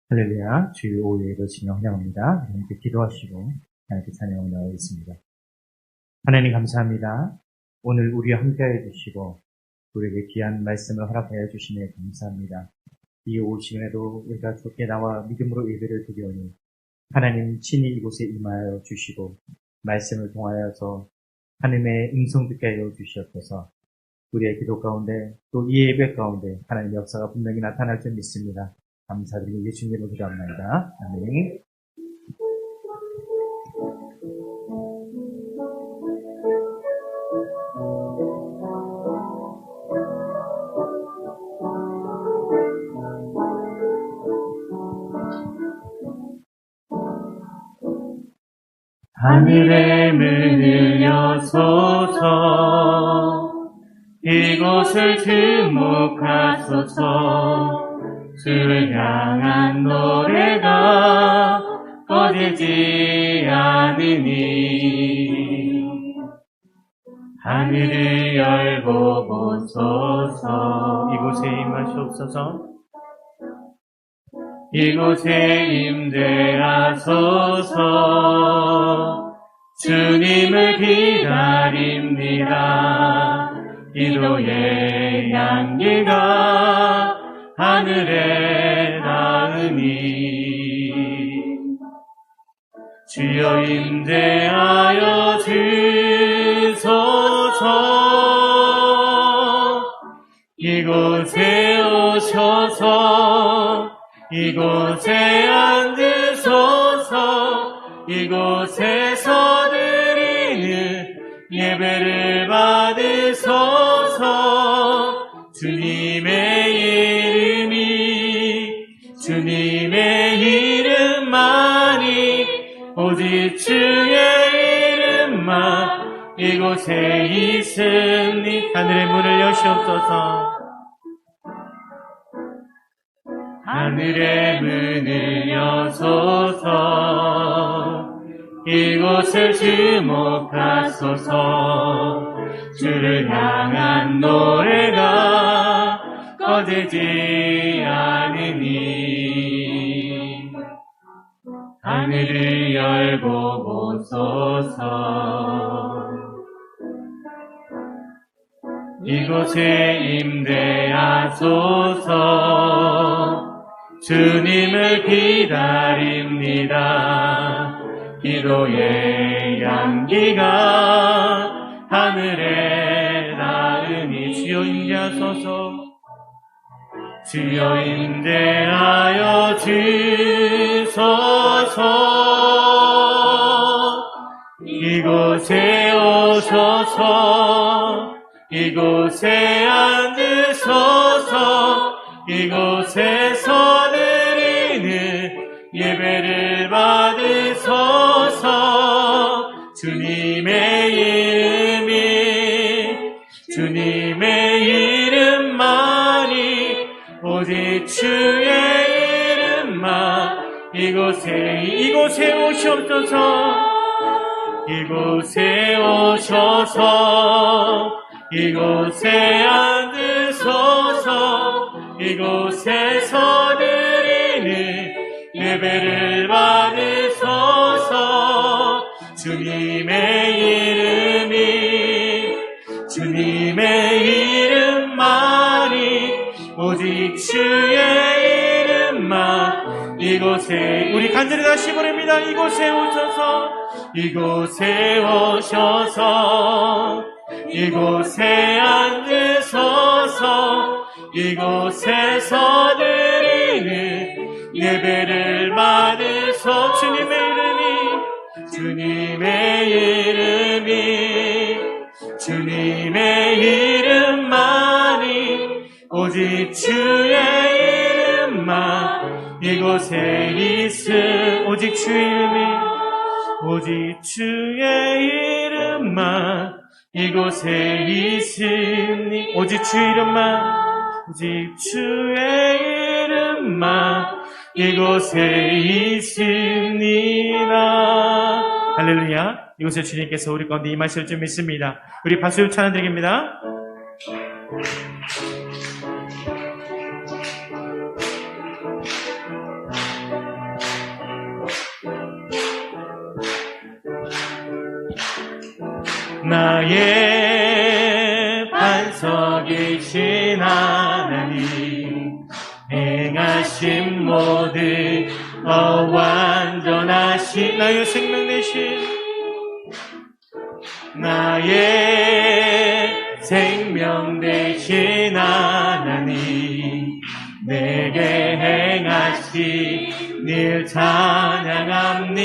할렐루야, 주일 오후 예배 진영 환영합니다. 함께 기도하시고 하나님께 찬양을 나가겠습니다. 하나님 감사합니다. 오늘 우리와 함께해 주시고 우리에게 귀한 말씀을 허락하여 주시며 감사합니다. 이 오후 시간에도 우리가 좋게 나와 믿음으로 예배를 드리오니 하나님 친히 이곳에 임하여 주시고 말씀을 통하여서 하나님의 음성 듣게 하여 주시옵소서. 우리의 기도 가운데 또 이 예배 가운데 하나님의 역사가 분명히 나타날 줄 믿습니다. 감사드리고 예수님으로 기도합니다. 아멘. 하늘의 문을 여소서, 이곳을 주목하소서. 주를 향한 노래가 꺼지지 않으니 하늘을 열고 보소서. 이곳에 임하시옵소서. 이곳에 임재하소서. 주님을 기다립니다. 기도의 향기가 하늘에 닿으니 주여 임재하여 주소서. 이곳에 오셔서 이곳에 앉으소서. 이곳에서 드리는 예배를 받으소서. 주님의 이름만이 오직 주의 이름만 이곳에 있으니 하늘의 문을 여시옵소서. 하늘의 문을 여소서. 이곳을 주목하소서. 주를 향한 노래가 꺼지지 않으니 하늘을 열고 보소서. 이곳에 임재하소서. 주님을 기다립니다. 기도의 향기가 하늘에 닿으니 주여 임재하소서. 주여 임재하여 주소서. 이곳에 오셔서 이곳에 앉으소서. 이곳에서 드리는 예배를 받으소서. 주님의 이름만이 오직 주의 이름만 이곳에 오시옵소서. 이곳에 오셔서 이곳에 앉으소서. 이곳에서 드리는 예배를 받으소서. 주님의 이름만이 오직 주의 이름만 이곳에 우리 간절히 다시 부릅니다. 이곳에 오셔서 이곳에 앉으소서. 이곳에서 드리는 예배를 받으소서. 주님의 이름만이 오직 주의 이름만 이곳에 있음. 오직 주의 이름만 이곳에 있으니 오직 주의 이름만 이곳에 있습니다. 할렐루야. 이곳에 주님께서 우리 가운데 임하실 줄 믿습니다. 우리 박수 찬양 드립니다. 나의 반석이신 하나님 행하신 모든 완전하신 나의 생명 되신 나의 생명 되신 하나님 내게 행하신 일 찬양합니다.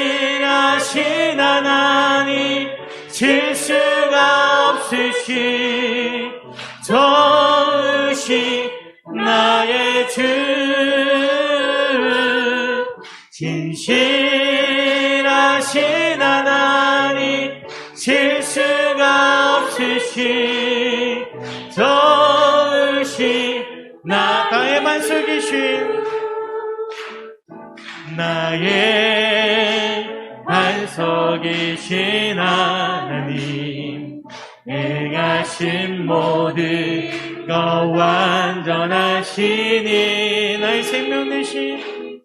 신실하신 하나님 실수가 없으신 저으신 나의 주 신실하신 하나님 실수가 없으신 저으신 나의 반석이신 나의 반석이신 하나님 행하신 모든 것 완전하시니 나의 생명 되신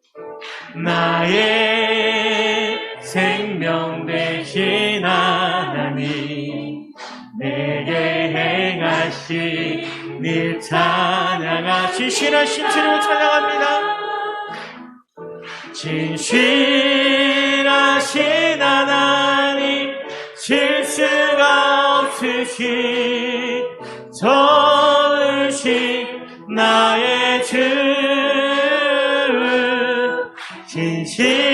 나의 생명 되신 하나님 내게 행하신 일 찬양하신 신실하신 주님을 찬양합니다. 신실하신 하나님 실수가 없으신 저으신 나의 주 신실하신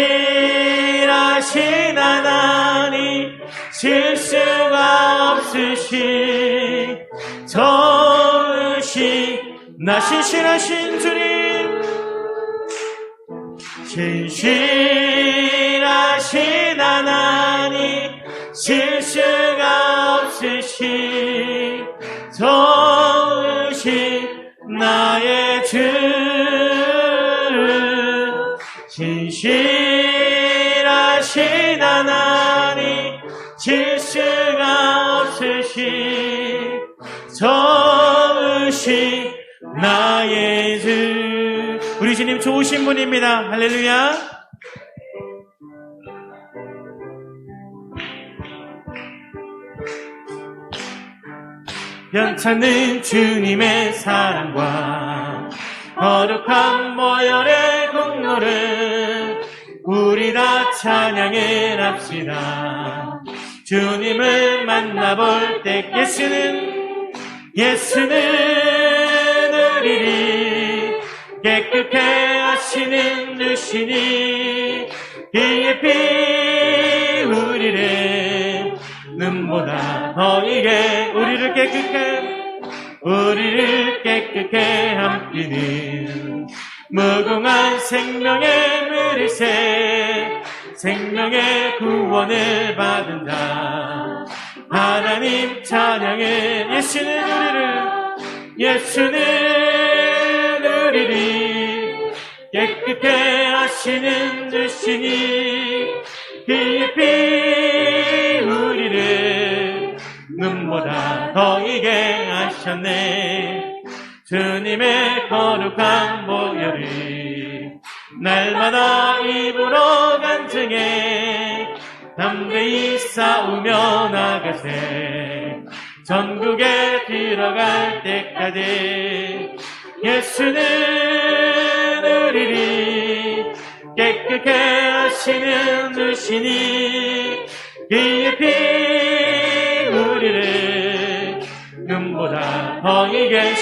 하나님 실수가 없으신 저으신 나 신실하신 주님 신실하신 하나님 실수가 없으신 저으신 나의 주 신실하신 하나님 실수가 없으신 저으신 나의 주 우리 주님 좋으신 분입니다. 할렐루야. 변찮는 주님의 사랑과 거룩한 보혈의 공로를 우리 다 찬양을 합시다. 주님을 만나볼 때 예수는 으리리 깨끗게 하시는 주시니 이의 피 우리를 눈보다 더 이게 우리를 깨끗게 함기는 무궁한 생명의 물일새 생명의 구원을 받은다. 하나님 찬양해 예수는 우리를 깨끗게 하시는 주시니 그의 피 우리를 눈보다 더 이게 하셨네. 주님의 거룩한 보혈이 날마다 입으로 간증해 담대히 싸우며 나가세. 전국에 들어갈 때까지 예수는 우리를 깨끗게 하시는 주시니 그의 피 우리를 눈보다 더 이게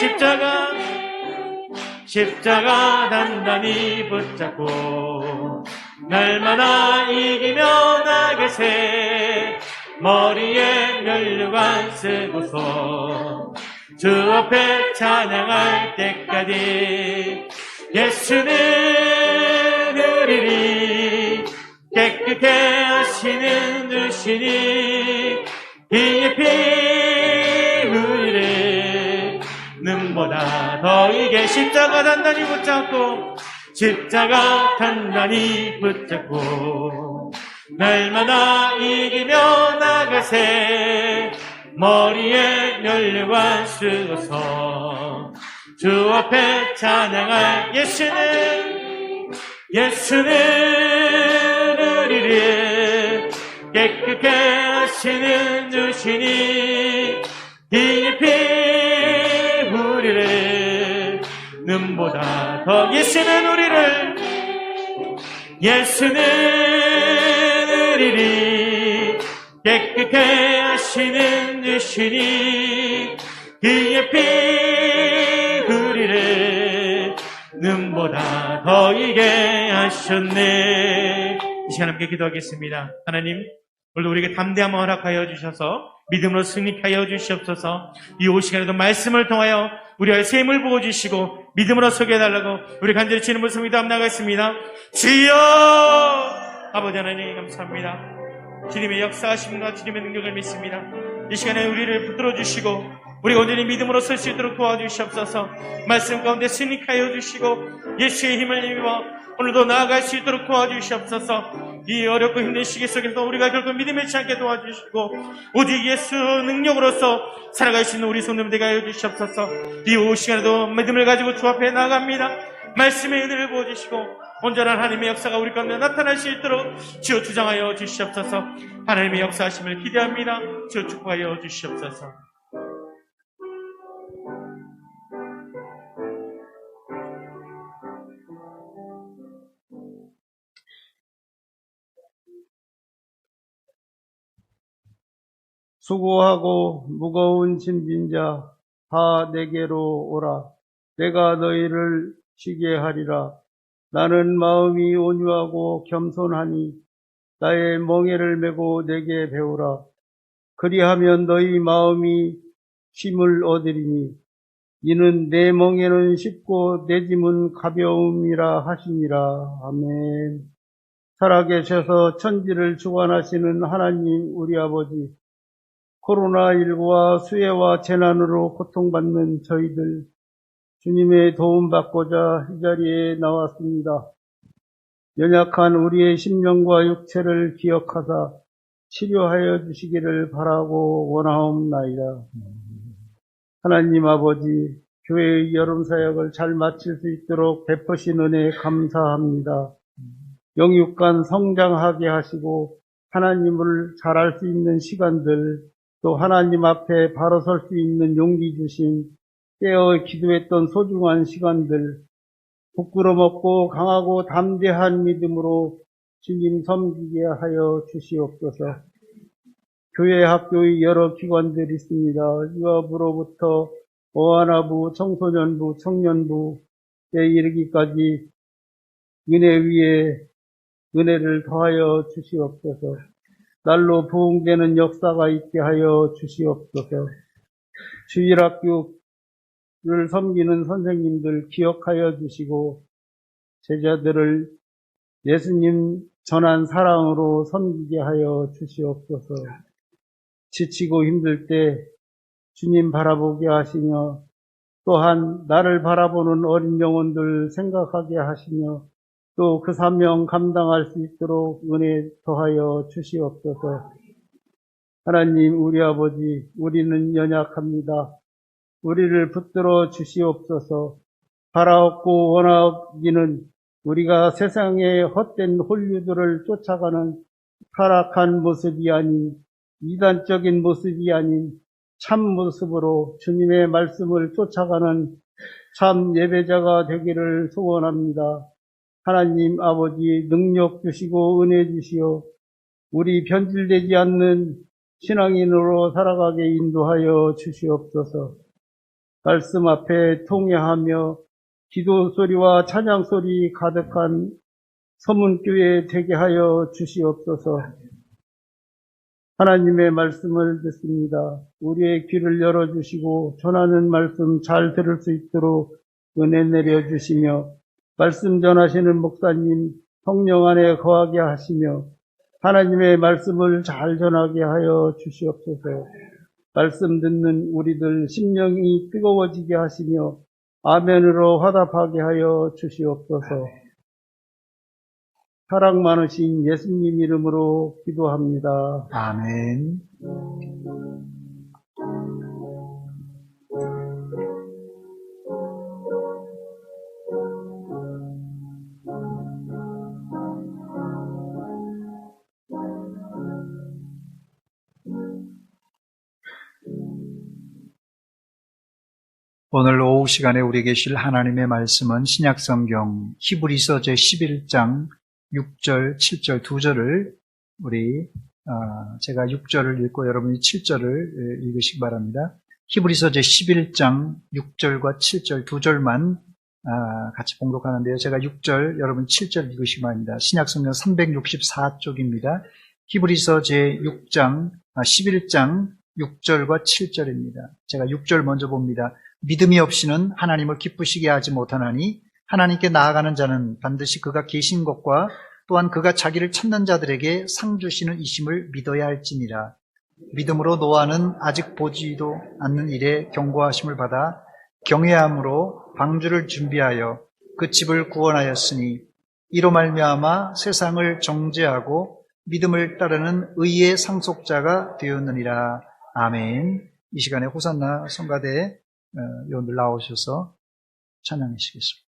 십자가 단단히 붙잡고 날마다 이기며 나가세. 머리에 면류관 쓰고서 주 앞에 찬양할 때까지 예수는 우리를 깨끗게 하시는 주시니 그의 피 우리를 눈보다 더 이게 십자가 단단히 붙잡고 날마다 이기며 나가세. 머리에 면류관 쓰고서 주 앞에 찬양할 예수는 우리를 깨끗게 하시는 주시니 이 피 우리를 눈보다 더 예수는 우리를 깨끗게 하시는 주시니 그의 피 우리를 눈보다 더 이게 하셨네. 이 시간 함께 기도하겠습니다. 하나님, 오늘 우리에게 담대함을 허락하여 주셔서 믿음으로 승리케 하여 주시옵소서. 이 오 시간에도 말씀을 통하여 우리의 셈을 부어주시고 믿음으로 소개해달라고 우리 간절히 주는 모습 믿음 나가겠습니다. 주여! 아버지 하나님 감사합니다. 주님의 역사하심과 주님의 능력을 믿습니다. 이 시간에 우리를 붙들어 주시고 우리가 온전히 믿음으로 설 수 있도록 도와주시옵소서. 말씀 가운데 승리하여 주시고 예수의 힘을 입어 오늘도 나아갈 수 있도록 도와주시옵소서. 이 어렵고 힘든 시기 속에서 우리가 결코 믿음을 잃지 않게 도와주시고 오직 예수 능력으로서 살아갈 수 있는 우리 손님 되게 하여 주시옵소서. 이 오후 시간에도 믿음을 가지고 주 앞에 나아갑니다. 말씀의 은혜를 부어주시고 온전한 하나님의 역사가 우리 가운데 나타날 수 있도록 주여 주장하여 주시옵소서. 하나님의 역사하심을 기대합니다. 주여 축복하여 주시옵소서. 수고하고 무거운 짐진 자 다 내게로 오라. 내가 너희를 쉬게 하리라. 나는 마음이 온유하고 겸손하니 나의 멍에를 메고 내게 배우라. 그리하면 너희 마음이 쉼을 얻으리니 이는 내 멍에는 쉽고 내 짐은 가벼움이라 하시니라. 아멘. 살아계셔서 천지를 주관하시는 하나님 우리 아버지, 코로나19와 수해와 재난으로 고통받는 저희들 주님의 도움받고자 이 자리에 나왔습니다. 연약한 우리의 심령과 육체를 기억하사 치료하여 주시기를 바라고 원하옵나이다. 하나님 아버지, 교회의 여름사역을 잘 마칠 수 있도록 베푸신 은혜 감사합니다. 영육간 성장하게 하시고 하나님을 잘 알 수 있는 시간들, 또 하나님 앞에 바로 설 수 있는 용기 주신 깨어 기도했던 소중한 시간들, 부끄럼 없고 강하고 담대한 믿음으로 주님 섬기게 하여 주시옵소서. 교회 학교의 여러 기관들이 있습니다. 유아부로부터 어하나부, 청소년부, 청년부에 이르기까지 은혜 위에 은혜를 더하여 주시옵소서. 날로 부흥되는 역사가 있게 하여 주시옵소서. 주일학교를 섬기는 선생님들 기억하여 주시고 제자들을 예수님 전한 사랑으로 섬기게 하여 주시옵소서. 지치고 힘들 때 주님 바라보게 하시며 또한 나를 바라보는 어린 영혼들 생각하게 하시며 또 그 사명 감당할 수 있도록 은혜 더하여 주시옵소서. 하나님 우리 아버지, 우리는 연약합니다. 우리를 붙들어 주시옵소서. 바라옵고 원하기는 우리가 세상의 헛된 홀류들을 쫓아가는 타락한 모습이 아닌 이단적인 모습이 아닌 참 모습으로 주님의 말씀을 쫓아가는 참 예배자가 되기를 소원합니다. 하나님 아버지, 능력 주시고 은혜 주시어 우리 변질되지 않는 신앙인으로 살아가게 인도하여 주시옵소서. 말씀 앞에 통회하며 기도 소리와 찬양 소리 가득한 서문교회 되게 하여 주시옵소서. 하나님의 말씀을 듣습니다. 우리의 귀를 열어주시고 전하는 말씀 잘 들을 수 있도록 은혜 내려주시며 말씀 전하시는 목사님 성령 안에 거하게 하시며 하나님의 말씀을 잘 전하게 하여 주시옵소서. 말씀 듣는 우리들 심령이 뜨거워지게 하시며 아멘으로 화답하게 하여 주시옵소서. 사랑 많으신 예수님 이름으로 기도합니다. 아멘. 오늘 오후 시간에 우리에게 주실 하나님의 말씀은 신약성경 히브리서 제11장 6절, 7절 두 절을 제가 6절을 읽고 여러분이 7절을 읽으시기 바랍니다. 히브리서 제11장 6절과 7절 두 절만 같이 봉독하는데요. 제가 6절, 여러분 7절 읽으시기 바랍니다. 신약성경 364쪽입니다. 히브리서 제6장, 11장 6절과 7절입니다. 제가 6절 먼저 봅니다. 믿음이 없이는 하나님을 기쁘시게 하지 못하나니 하나님께 나아가는 자는 반드시 그가 계신 것과 또한 그가 자기를 찾는 자들에게 상 주시는 이심을 믿어야 할지니라. 믿음으로 노아는 아직 보지도 않는 일에 경고하심을 받아 경외함으로 방주를 준비하여 그 집을 구원하였으니 이로 말미암아 세상을 정죄하고 믿음을 따르는 의의 상속자가 되었느니라. 아멘. 이 시간에 호산나 성가대 요원들 나오셔서 찬양하시겠습니다.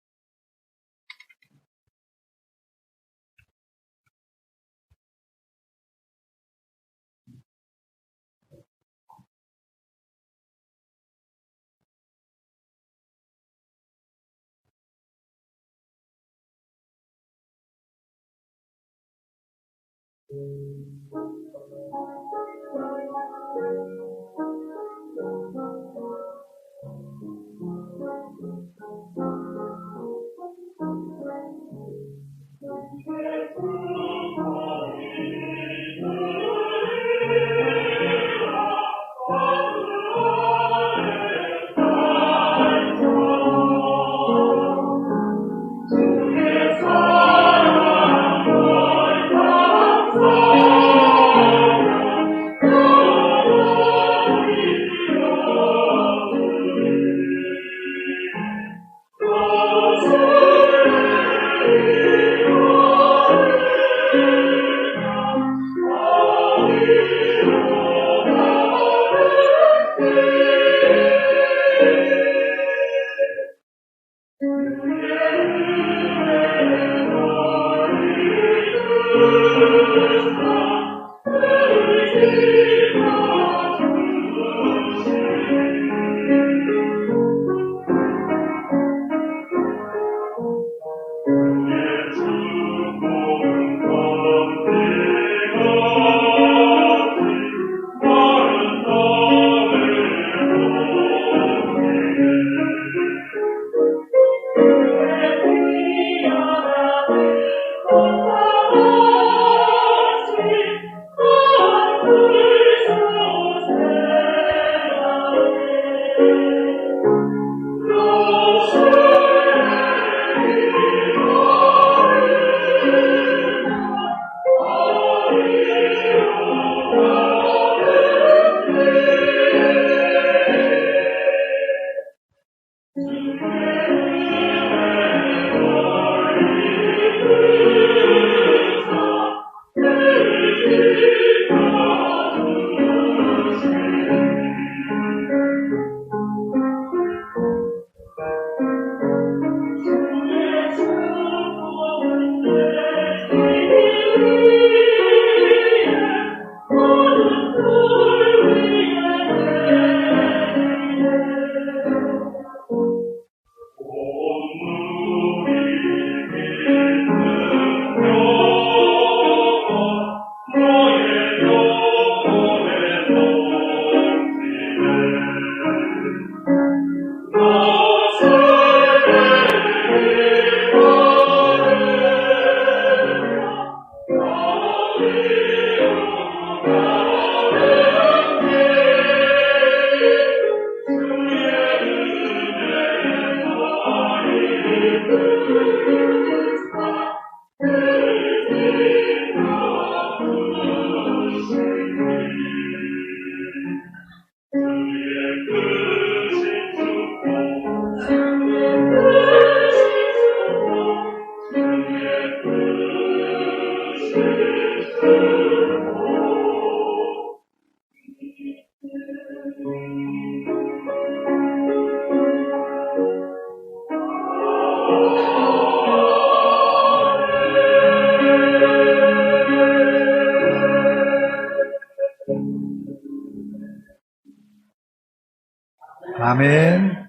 아멘.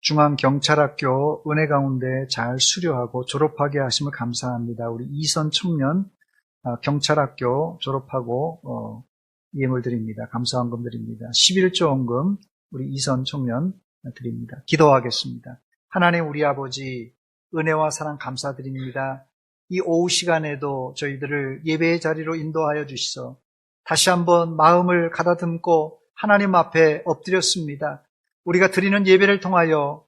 중앙경찰학교 은혜 가운데 잘 수료하고 졸업하게 하심을 감사합니다. 우리 이선 청년 경찰학교 졸업하고 예물 드립니다. 감사헌금 드립니다. 11조 헌금 우리 이선 청년 드립니다. 기도하겠습니다. 하나님 우리 아버지 은혜와 사랑 감사드립니다. 이 오후 시간에도 저희들을 예배의 자리로 인도하여 주시소. 다시 한번 마음을 가다듬고 하나님 앞에 엎드렸습니다. 우리가 드리는 예배를 통하여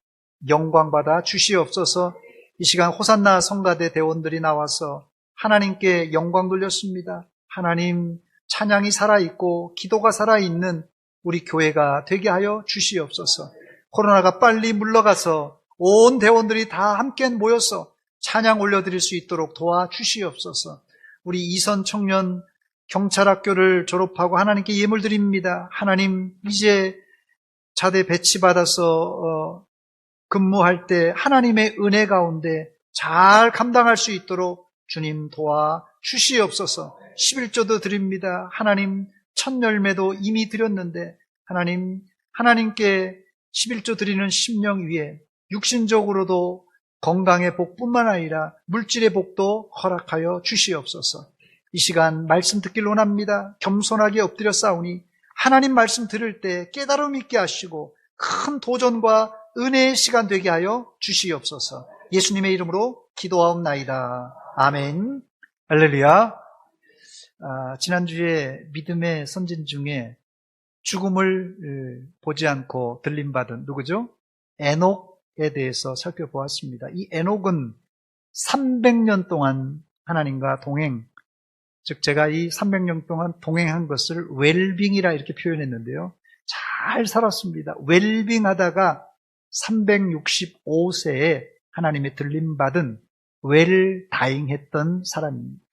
영광받아 주시옵소서. 이 시간 호산나 성가대 대원들이 나와서 하나님께 영광 돌렸습니다. 하나님 찬양이 살아있고 기도가 살아있는 우리 교회가 되게 하여 주시옵소서. 코로나가 빨리 물러가서 온 대원들이 다 함께 모여서 찬양 올려드릴 수 있도록 도와주시옵소서. 우리 이선 청년 경찰학교를 졸업하고 하나님께 예물 드립니다. 하나님 이제 자대 배치받아서 근무할 때 하나님의 은혜 가운데 잘 감당할 수 있도록 주님 도와주시옵소서. 11조도 드립니다. 하나님 첫 열매도 이미 드렸는데 하나님께 11조 드리는 심령 위에 육신적으로도 건강의 복뿐만 아니라 물질의 복도 허락하여 주시옵소서. 이 시간 말씀 듣기를 원합니다. 겸손하게 엎드려 싸우니 하나님 말씀 들을 때 깨달음 있게 하시고 큰 도전과 은혜의 시간 되게 하여 주시옵소서. 예수님의 이름으로 기도하옵나이다. 아멘. 할렐루야. 지난주에 믿음의 선진 중에 죽음을 보지 않고 들림받은 누구죠? 에녹에 대해서 살펴보았습니다. 이 에녹은 300년 동안 하나님과 동행, 즉 제가 이 300년 동안 동행한 것을 웰빙이라 이렇게 표현했는데요. 잘 살았습니다. 웰빙하다가 365세에 하나님의 들림받은 웰다잉했던 사람입니다.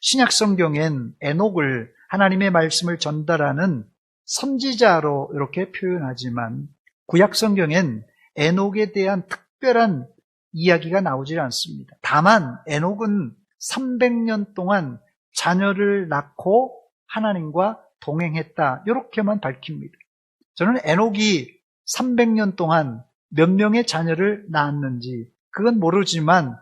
신약성경엔 에녹을 하나님의 말씀을 전달하는 선지자로 이렇게 표현하지만 구약성경엔 에녹에 대한 특별한 이야기가 나오질 않습니다. 다만 에녹은 300년 동안 자녀를 낳고 하나님과 동행했다. 이렇게만 밝힙니다. 저는 에녹이 300년 동안 몇 명의 자녀를 낳았는지 그건 모르지만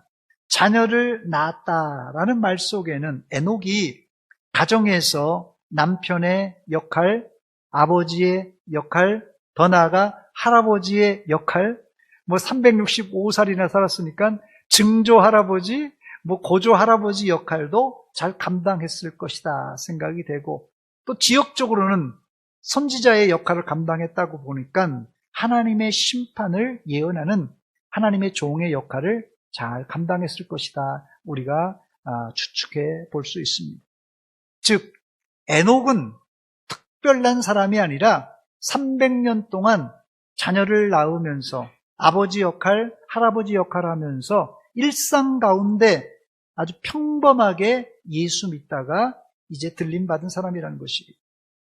자녀를 낳았다라는 말 속에는 에녹이 가정에서 남편의 역할, 아버지의 역할, 더 나아가 할아버지의 역할, 365살이나 살았으니까 증조 할아버지, 고조 할아버지 역할도 잘 감당했을 것이다 생각이 되고, 또 지역적으로는 선지자의 역할을 감당했다고 보니까 하나님의 심판을 예언하는 하나님의 종의 역할을 잘 감당했을 것이다 우리가 추측해 볼 수 있습니다. 즉 에녹은 특별한 사람이 아니라 300년 동안 자녀를 낳으면서 아버지 역할, 할아버지 역할을 하면서 일상 가운데 아주 평범하게 예수 믿다가 이제 들림받은 사람이라는 것이,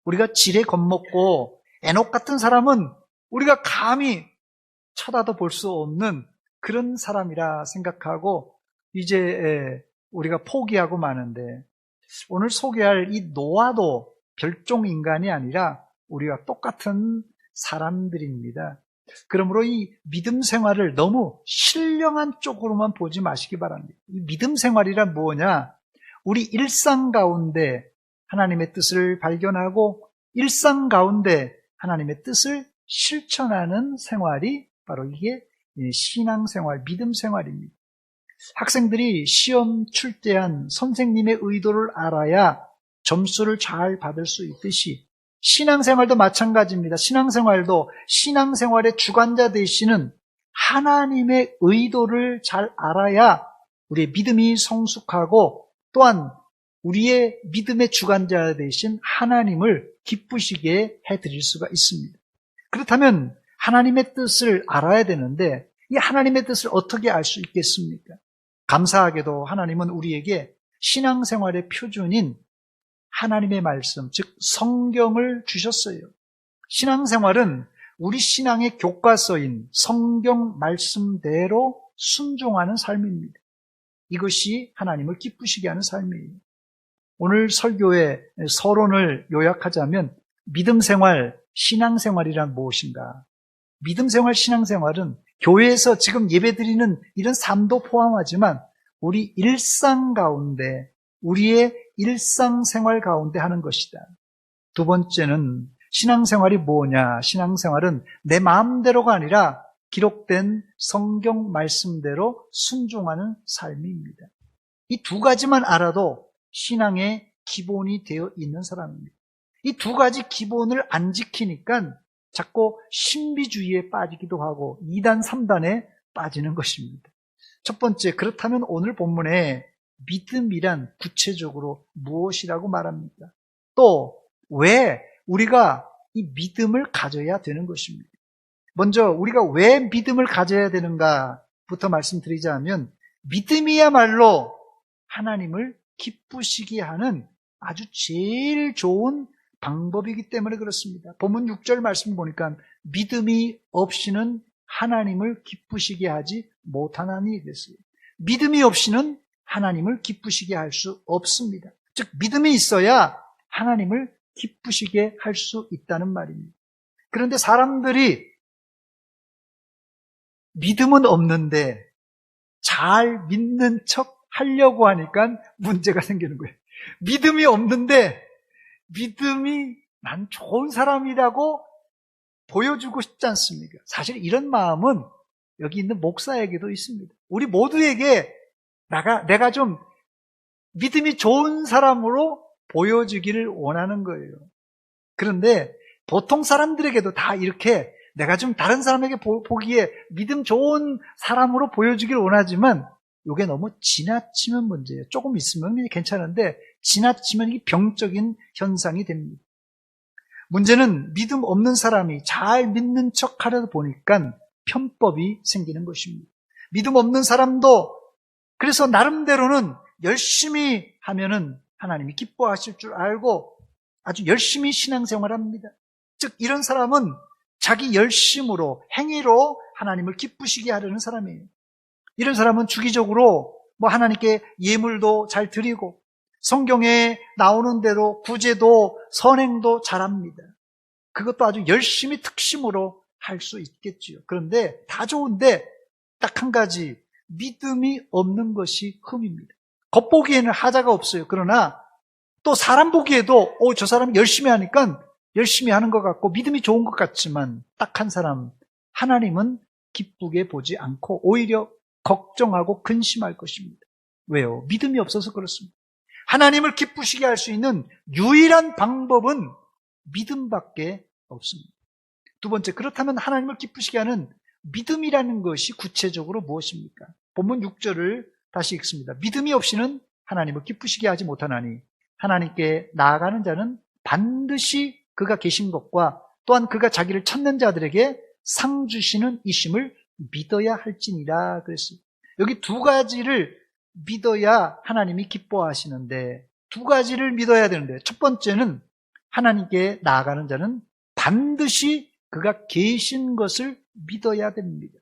우리가 지레 겁먹고 에녹 같은 사람은 우리가 감히 쳐다도 볼 수 없는 그런 사람이라 생각하고 이제 우리가 포기하고 마는데, 오늘 소개할 이 노아도 별종 인간이 아니라 우리와 똑같은 사람들입니다. 그러므로 이 믿음 생활을 너무 신령한 쪽으로만 보지 마시기 바랍니다. 이 믿음 생활이란 뭐냐? 우리 일상 가운데 하나님의 뜻을 발견하고 일상 가운데 하나님의 뜻을 실천하는 생활이 바로 이게 신앙생활, 믿음 생활입니다. 학생들이 시험 출제한 선생님의 의도를 알아야 점수를 잘 받을 수 있듯이 신앙생활도 마찬가지입니다. 신앙생활도 신앙생활의 주관자 되시는 하나님의 의도를 잘 알아야 우리의 믿음이 성숙하고 또한 우리의 믿음의 주관자 되신 하나님을 기쁘시게 해드릴 수가 있습니다. 그렇다면 하나님의 뜻을 알아야 되는데 이 하나님의 뜻을 어떻게 알 수 있겠습니까? 감사하게도 하나님은 우리에게 신앙생활의 표준인 하나님의 말씀, 즉 성경을 주셨어요. 신앙생활은 우리 신앙의 교과서인 성경 말씀대로 순종하는 삶입니다. 이것이 하나님을 기쁘시게 하는 삶이에요. 오늘 설교의 서론을 요약하자면 믿음생활, 신앙생활이란 무엇인가? 믿음생활, 신앙생활은 교회에서 지금 예배드리는 이런 삶도 포함하지만 우리 일상 가운데, 우리의 일상생활 가운데 하는 것이다. 두 번째는 신앙생활이 뭐냐? 신앙생활은 내 마음대로가 아니라 기록된 성경 말씀대로 순종하는 삶입니다. 이 두 가지만 알아도 신앙의 기본이 되어 있는 사람입니다. 이 두 가지 기본을 안 지키니까 자꾸 신비주의에 빠지기도 하고 2단, 3단에 빠지는 것입니다. 첫 번째, 그렇다면 오늘 본문에 믿음이란 구체적으로 무엇이라고 말합니까? 또 왜 우리가 이 믿음을 가져야 되는 것입니다. 먼저 우리가 왜 믿음을 가져야 되는가부터 말씀드리자면 믿음이야말로 하나님을 기쁘시게 하는 아주 제일 좋은 방법이기 때문에 그렇습니다. 본문 6절 말씀 보니까 믿음이 없이는 하나님을 기쁘시게 하지 못하나니 그랬어요. 믿음이 없이는 하나님을 기쁘시게 할 수 없습니다. 즉 믿음이 있어야 하나님을 기쁘시게 할 수 있다는 말입니다. 그런데 사람들이 믿음은 없는데 잘 믿는 척 하려고 하니까 문제가 생기는 거예요. 믿음이 없는데 믿음이 난 좋은 사람이라고 보여주고 싶지 않습니까? 사실 이런 마음은 여기 있는 목사에게도 있습니다. 우리 모두에게 내가 좀 믿음이 좋은 사람으로 보여주기를 원하는 거예요. 그런데 보통 사람들에게도 다 이렇게 내가 좀 다른 사람에게 보기에 믿음 좋은 사람으로 보여주기를 원하지만 이게 너무 지나치면 문제예요. 조금 있으면 괜찮은데 지나치면 이게 병적인 현상이 됩니다. 문제는 믿음 없는 사람이 잘 믿는 척 하려다 보니까 편법이 생기는 것입니다. 믿음 없는 사람도 그래서 나름대로는 열심히 하면은 하나님이 기뻐하실 줄 알고 아주 열심히 신앙생활합니다. 즉 이런 사람은 자기 열심으로 행위로 하나님을 기쁘시게 하려는 사람이에요. 이런 사람은 주기적으로 하나님께 예물도 잘 드리고 성경에 나오는 대로 구제도 선행도 잘합니다. 그것도 아주 열심히 특심으로 할 수 있겠지요. 그런데 다 좋은데 딱 한 가지 믿음이 없는 것이 흠입니다. 겉보기에는 하자가 없어요. 그러나 또 사람 보기에도 저 사람이 열심히 하니까 열심히 하는 것 같고 믿음이 좋은 것 같지만 딱 한 사람 하나님은 기쁘게 보지 않고 오히려 걱정하고 근심할 것입니다. 왜요? 믿음이 없어서 그렇습니다. 하나님을 기쁘시게 할 수 있는 유일한 방법은 믿음밖에 없습니다. 두 번째, 그렇다면 하나님을 기쁘시게 하는 믿음이라는 것이 구체적으로 무엇입니까? 본문 6절을 다시 읽습니다. 믿음이 없이는 하나님을 기쁘시게 하지 못하나니 하나님께 나아가는 자는 반드시 그가 계신 것과 또한 그가 자기를 찾는 자들에게 상 주시는 이심을 믿어야 할지니라 그랬습니다. 여기 두 가지를 믿어야 하나님이 기뻐하시는데 두 가지를 믿어야 되는데 첫 번째는 하나님께 나아가는 자는 반드시 그가 계신 것을 믿어야 됩니다.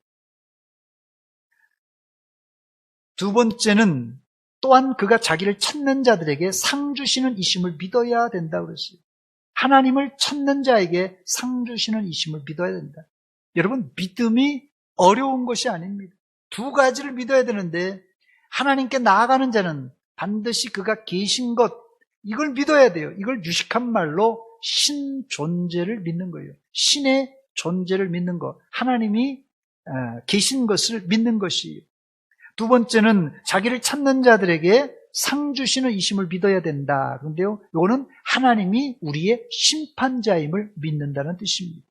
두 번째는 또한 그가 자기를 찾는 자들에게 상 주시는 이심을 믿어야 된다고 그랬어요. 하나님을 찾는 자에게 상 주시는 이심을 믿어야 된다. 여러분, 믿음이 어려운 것이 아닙니다. 두 가지를 믿어야 되는데 하나님께 나아가는 자는 반드시 그가 계신 것, 이걸 믿어야 돼요. 이걸 유식한 말로 신 존재를 믿는 거예요. 신의 존재를 믿는 것, 하나님이 계신 것을 믿는 것이에요. 두 번째는 자기를 찾는 자들에게 상 주시는 이심을 믿어야 된다. 그런데요, 이거는 하나님이 우리의 심판자임을 믿는다는 뜻입니다.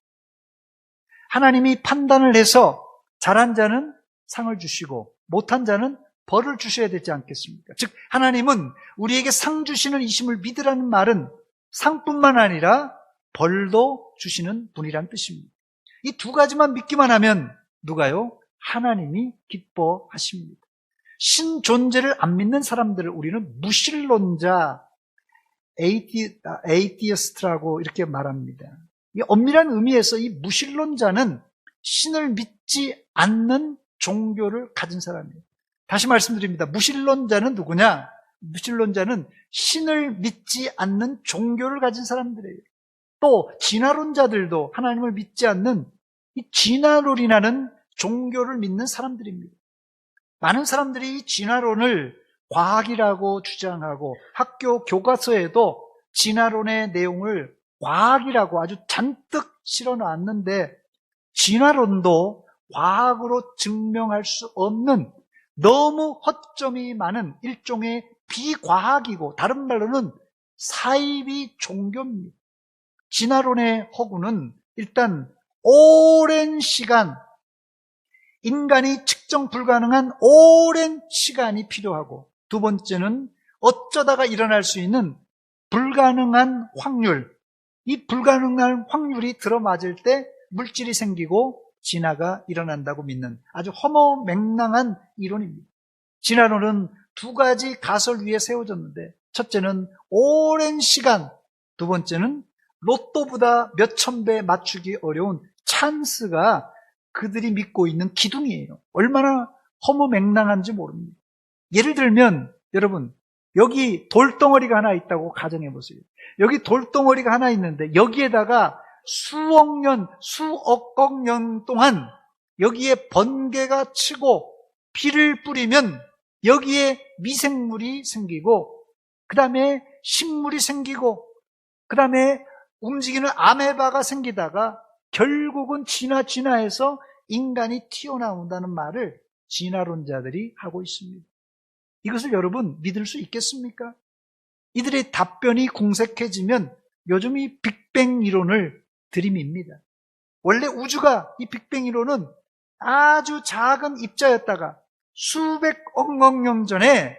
하나님이 판단을 해서 잘한 자는 상을 주시고 못한 자는 벌을 주셔야 되지 않겠습니까? 즉 하나님은 우리에게 상 주시는 이심을 믿으라는 말은 상뿐만 아니라 벌도 주시는 분이란 뜻입니다. 이 두 가지만 믿기만 하면 누가요? 하나님이 기뻐하십니다. 신 존재를 안 믿는 사람들을 우리는 무신론자, 에이티어스트라고 이렇게 말합니다. 이 엄밀한 의미에서 이 무신론자는 신을 믿지 않는 종교를 가진 사람이에요. 다시 말씀드립니다. 무신론자는 누구냐? 무신론자는 신을 믿지 않는 종교를 가진 사람들이에요. 또 진화론자들도 하나님을 믿지 않는 이 진화론이라는 종교를 믿는 사람들입니다. 많은 사람들이 진화론을 과학이라고 주장하고 학교 교과서에도 진화론의 내용을 과학이라고 아주 잔뜩 실어놨는데 진화론도 과학으로 증명할 수 없는 너무 허점이 많은 일종의 비과학이고 다른 말로는 사이비 종교입니다. 진화론의 허구는 일단 오랜 시간, 인간이 측정 불가능한 오랜 시간이 필요하고 두 번째는 어쩌다가 일어날 수 있는 불가능한 확률, 이 불가능한 확률이 들어맞을 때 물질이 생기고 진화가 일어난다고 믿는 아주 허무맹랑한 이론입니다. 진화론은 두 가지 가설 위에 세워졌는데 첫째는 오랜 시간, 두 번째는 로또보다 몇천 배 맞추기 어려운 찬스가 그들이 믿고 있는 기둥이에요. 얼마나 허무맹랑한지 모릅니다. 예를 들면 여러분 여기 돌덩어리가 하나 있다고 가정해 보세요. 여기 돌덩어리가 하나 있는데 여기에다가 수억 년, 수억억 년 동안 여기에 번개가 치고 비를 뿌리면 여기에 미생물이 생기고 그 다음에 식물이 생기고 그 다음에 움직이는 아메바가 생기다가 결국은 진화해서 인간이 튀어나온다는 말을 진화론자들이 하고 있습니다. 이것을 여러분 믿을 수 있겠습니까? 이들의 답변이 공색해지면 요즘 이 빅뱅 이론을 들이밉니다. 원래 우주가 이 빅뱅 이론은 아주 작은 입자였다가 수백억 년 전에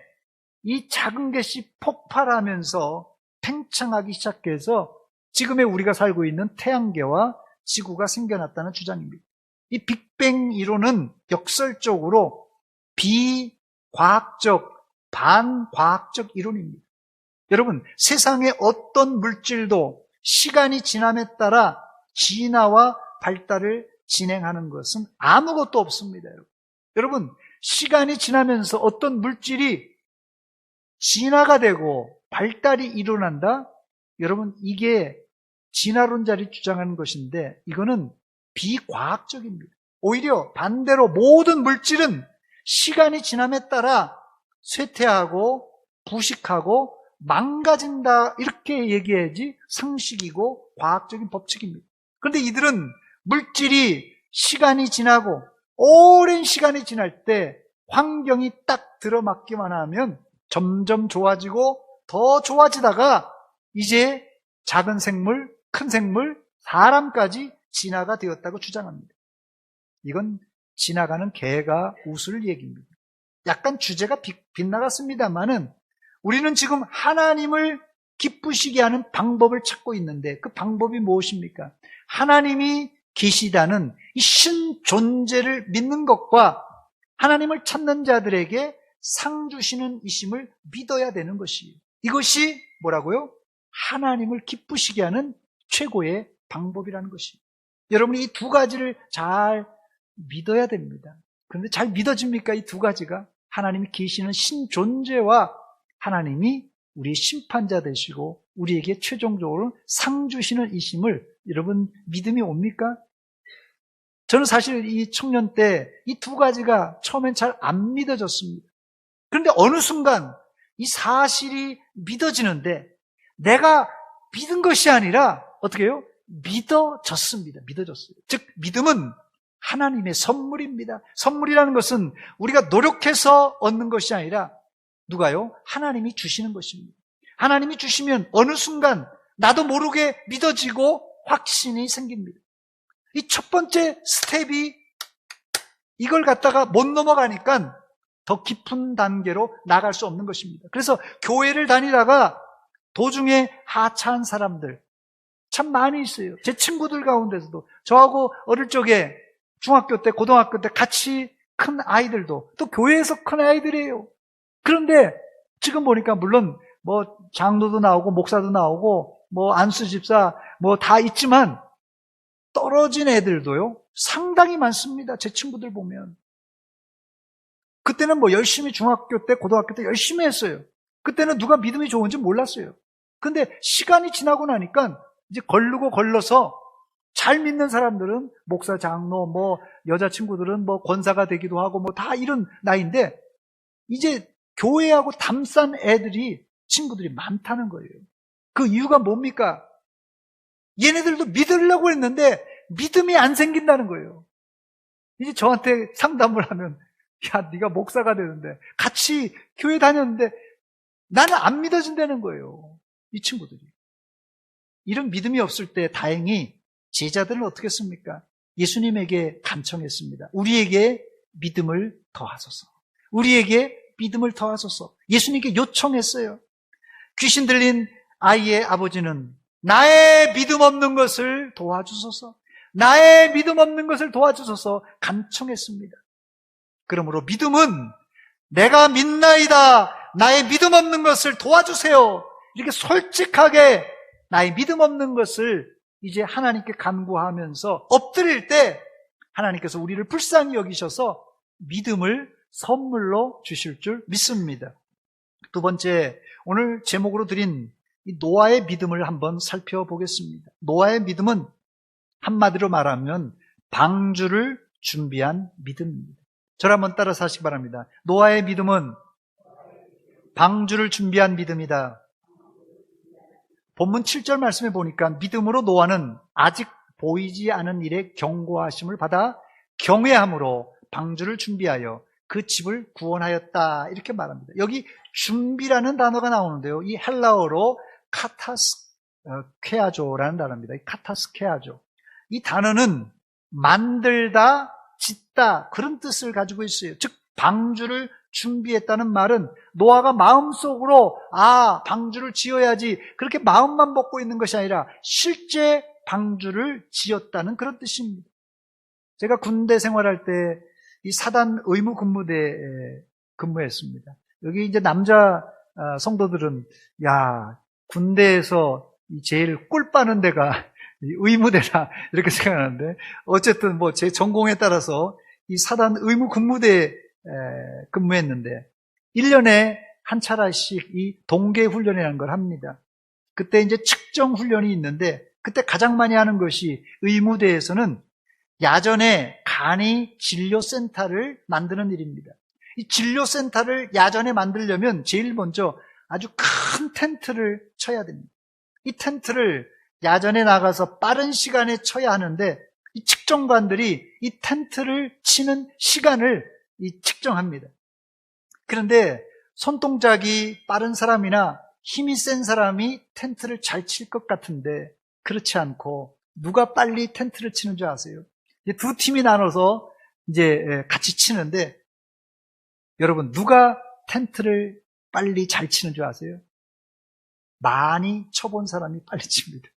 이 작은 것이 폭발하면서 팽창하기 시작해서 지금의 우리가 살고 있는 태양계와 지구가 생겨났다는 주장입니다. 이 빅뱅 이론은 역설적으로 비과학적, 반과학적 이론입니다. 여러분, 세상의 어떤 물질도 시간이 지남에 따라 진화와 발달을 진행하는 것은 아무것도 없습니다. 여러분, 시간이 지나면서 어떤 물질이 진화가 되고 발달이 일어난다? 여러분, 이게 진화론자들이 주장하는 것인데 이거는 비과학적입니다. 오히려 반대로 모든 물질은 시간이 지남에 따라 쇠퇴하고 부식하고 망가진다 이렇게 얘기해야지 상식이고 과학적인 법칙입니다. 그런데 이들은 물질이 시간이 지나고 오랜 시간이 지날 때 환경이 딱 들어맞기만 하면 점점 좋아지고 더 좋아지다가 이제 작은 생물, 큰 생물, 사람까지 진화가 되었다고 주장합니다. 이건 지나가는 개가 웃을 얘기입니다. 약간 주제가 빗나갔습니다만은 우리는 지금 하나님을 기쁘시게 하는 방법을 찾고 있는데 그 방법이 무엇입니까? 하나님이 계시다는 이 신존재를 믿는 것과 하나님을 찾는 자들에게 상 주시는 이심을 믿어야 되는 것이에요. 이것이 뭐라고요? 하나님을 기쁘시게 하는 최고의 방법이라는 것입니다. 여러분이 이 두 가지를 잘 믿어야 됩니다. 그런데 잘 믿어집니까? 이 두 가지가 하나님이 계시는 신존재와 하나님이 우리의 심판자 되시고 우리에게 최종적으로 상 주시는 이심을 여러분 믿음이 옵니까? 저는 사실 이 청년 때 이 두 가지가 처음엔 잘 안 믿어졌습니다. 그런데 어느 순간 이 사실이 믿어지는데 내가 믿은 것이 아니라 어떻게 해요? 믿어졌습니다. 믿어졌어요. 즉 믿음은 하나님의 선물입니다. 선물이라는 것은 우리가 노력해서 얻는 것이 아니라 누가요? 하나님이 주시는 것입니다. 하나님이 주시면 어느 순간 나도 모르게 믿어지고 확신이 생깁니다. 이 첫 번째 스텝이 이걸 갖다가 못 넘어가니까 더 깊은 단계로 나갈 수 없는 것입니다. 그래서 교회를 다니다가 도중에 하차한 사람들 참 많이 있어요. 제 친구들 가운데서도 저하고 어릴 적에 중학교 때, 고등학교 때 같이 큰 아이들도 또 교회에서 큰 아이들이에요. 그런데 지금 보니까 물론 뭐 장로도 나오고 목사도 나오고 뭐 안수 집사 뭐 다 있지만 떨어진 애들도요 상당히 많습니다. 제 친구들 보면 그때는 뭐 열심히 중학교 때 고등학교 때 열심히 했어요. 그때는 누가 믿음이 좋은지 몰랐어요. 근데 시간이 지나고 나니까 이제 걸르고 걸러서 잘 믿는 사람들은 목사, 장로, 뭐 여자친구들은 뭐 권사가 되기도 하고 뭐 다 이런 나이인데 이제 교회하고 담싼 애들이 친구들이 많다는 거예요. 그 이유가 뭡니까? 얘네들도 믿으려고 했는데 믿음이 안 생긴다는 거예요. 이제 저한테 상담을 하면 야, 네가 목사가 되는데 같이 교회 다녔는데 나는 안 믿어진다는 거예요. 이 친구들이. 이런 믿음이 없을 때 다행히 제자들은 어떻게 했습니까? 예수님에게 간청했습니다. 우리에게 믿음을 더하소서. 우리에게 믿음을 더하소서. 예수님께 요청했어요. 귀신 들린 아이의 아버지는 나의 믿음 없는 것을 도와주소서. 나의 믿음 없는 것을 도와주소서 간청했습니다. 그러므로 믿음은 내가 믿나이다. 나의 믿음 없는 것을 도와주세요. 이렇게 솔직하게 나의 믿음 없는 것을 이제 하나님께 간구하면서 엎드릴 때 하나님께서 우리를 불쌍히 여기셔서 믿음을 선물로 주실 줄 믿습니다. 두 번째, 오늘 제목으로 드린 이 노아의 믿음을 한번 살펴보겠습니다. 노아의 믿음은 한마디로 말하면 방주를 준비한 믿음입니다. 저를 한번 따라서 하시기 바랍니다. 노아의 믿음은 방주를 준비한 믿음이다. 본문 7절 말씀에 보니까 믿음으로 노아는 아직 보이지 않은 일에 경고하심을 받아 경외함으로 방주를 준비하여 그 집을 구원하였다. 이렇게 말합니다. 여기 준비라는 단어가 나오는데요. 이 헬라어로 카타스케아조라는 단어입니다. 카타스케아조. 이 단어는 만들다, 짓다 그런 뜻을 가지고 있어요. 즉 방주를 준비했다는 말은 노아가 마음속으로 방주를 지어야지 그렇게 마음만 먹고 있는 것이 아니라 실제 방주를 지었다는 그런 뜻입니다. 제가 군대 생활할 때 이 사단 의무 근무대에 근무했습니다. 여기 이제 남자 성도들은 군대에서 제일 꿀 빠는 데가 의무대다 이렇게 생각하는데 어쨌든 뭐 제 전공에 따라서 이 사단 의무 근무대에 근무했는데 1년에 한 차례씩 이 동계 훈련이라는 걸 합니다. 그때 이제 측정 훈련이 있는데 그때 가장 많이 하는 것이 의무대에서는 야전에 간이 진료센터를 만드는 일입니다. 이 진료센터를 야전에 만들려면 제일 먼저 아주 큰 텐트를 쳐야 됩니다. 이 텐트를 야전에 나가서 빠른 시간에 쳐야 하는데 이 측정관들이 이 텐트를 치는 시간을 측정합니다. 그런데 손동작이 빠른 사람이나 힘이 센 사람이 텐트를 잘 칠 것 같은데 그렇지 않고 누가 빨리 텐트를 치는 줄 아세요? 두 팀이 나눠서 이제 같이 치는데 여러분 누가 텐트를 빨리 잘 치는 줄 아세요? 많이 쳐본 사람이 빨리 칩니다.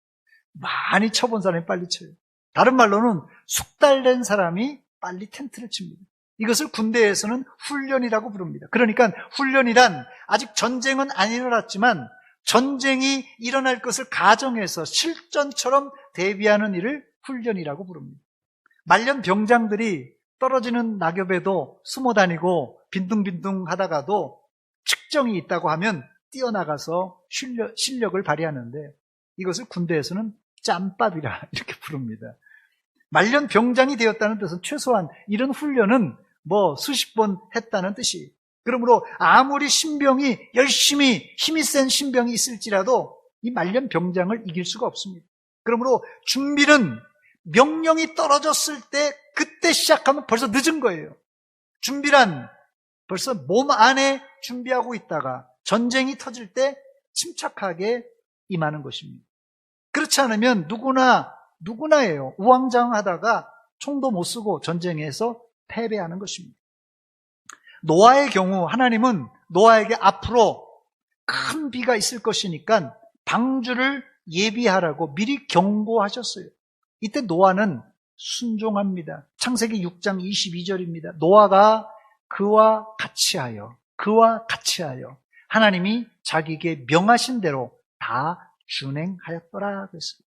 많이 쳐본 사람이 빨리 쳐요. 다른 말로는 숙달된 사람이 빨리 텐트를 칩니다. 이것을 군대에서는 훈련이라고 부릅니다. 그러니까 훈련이란 아직 전쟁은 안 일어났지만 전쟁이 일어날 것을 가정해서 실전처럼 대비하는 일을 훈련이라고 부릅니다. 말년 병장들이 떨어지는 낙엽에도 숨어 다니고 빈둥빈둥 하다가도 측정이 있다고 하면 뛰어나가서 실력을 발휘하는데 이것을 군대에서는 짬밥이라 이렇게 부릅니다. 말년 병장이 되었다는 뜻은 최소한 이런 훈련은 수십 번 했다는 뜻이. 그러므로 아무리 신병이 열심히 힘이 센 신병이 있을지라도 이 말년 병장을 이길 수가 없습니다. 그러므로 준비는 명령이 떨어졌을 때 그때 시작하면 벌써 늦은 거예요. 준비란 벌써 몸 안에 준비하고 있다가 전쟁이 터질 때 침착하게 임하는 것입니다. 그렇지 않으면 누구나예요. 우왕좌왕하다가 총도 못 쓰고 전쟁에서 패배하는 것입니다. 노아의 경우 하나님은 노아에게 앞으로 큰 비가 있을 것이니까 방주를 예비하라고 미리 경고하셨어요. 이때 노아는 순종합니다. 창세기 6장 22절입니다. 노아가 그와 같이 하여 하나님이 자기에게 명하신 대로 다 준행하였더라 그랬습니다.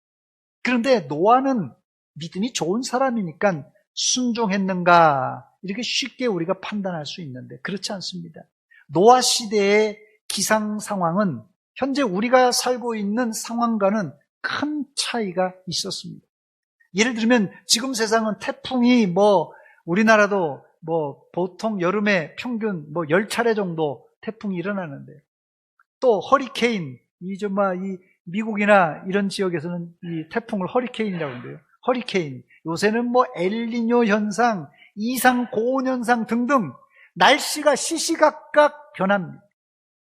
그런데 노아는 믿음이 좋은 사람이니까 순종했는가 이렇게 쉽게 우리가 판단할 수 있는데 그렇지 않습니다. 노아 시대의 기상 상황은 현재 우리가 살고 있는 상황과는 큰 차이가 있었습니다. 예를 들면 지금 세상은 태풍이 우리나라도 보통 여름에 평균 10차례 정도 태풍이 일어나는데, 또 허리케인, 이 미국이나 이런 지역에서는 이 태풍을 허리케인이라고 하는데요. 허리케인. 요새는 엘니뇨 현상, 이상 고온 현상 등등 날씨가 시시각각 변합니다.